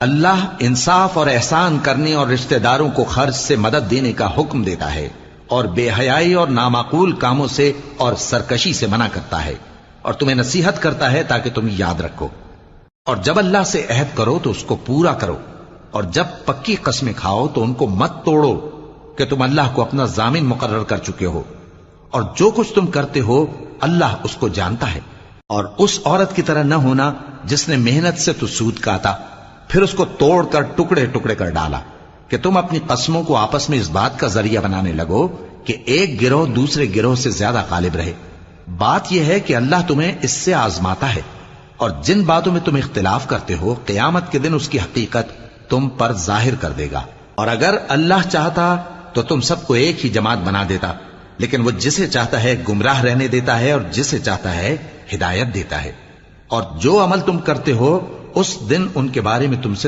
اللہ انصاف اور احسان کرنے اور رشتہ داروں کو خرچ سے مدد دینے کا حکم دیتا ہے، اور بے حیائی اور نامعقول کاموں سے اور سرکشی سے منع کرتا ہے، اور تمہیں نصیحت کرتا ہے تاکہ تم یاد رکھو۔ اور جب اللہ سے عہد کرو تو اس کو پورا کرو، اور جب پکی قسمیں کھاؤ تو ان کو مت توڑو کہ تم اللہ کو اپنا ضامن مقرر کر چکے ہو، اور جو کچھ تم کرتے ہو اللہ اس کو جانتا ہے۔ اور اس عورت کی طرح نہ ہونا جس نے محنت سے تو سود کاتا پھر اس کو توڑ کر ٹکڑے ٹکڑے کر ڈالا، کہ تم اپنی قسموں کو آپس میں اس بات کا ذریعہ بنانے لگو کہ ایک گروہ دوسرے گروہ سے زیادہ غالب رہے۔ بات یہ ہے کہ اللہ تمہیں اس سے آزماتا ہے، اور جن باتوں میں تم اختلاف کرتے ہو قیامت کے دن اس کی حقیقت تم پر ظاہر کر دے گا۔ اور اگر اللہ چاہتا تو تم سب کو ایک ہی جماعت بنا دیتا، لیکن وہ جسے چاہتا ہے گمراہ رہنے دیتا ہے اور جسے چاہتا ہے ہدایت دیتا ہے۔ اور جو عمل تم کرتے ہو اس دن ان کے بارے میں تم سے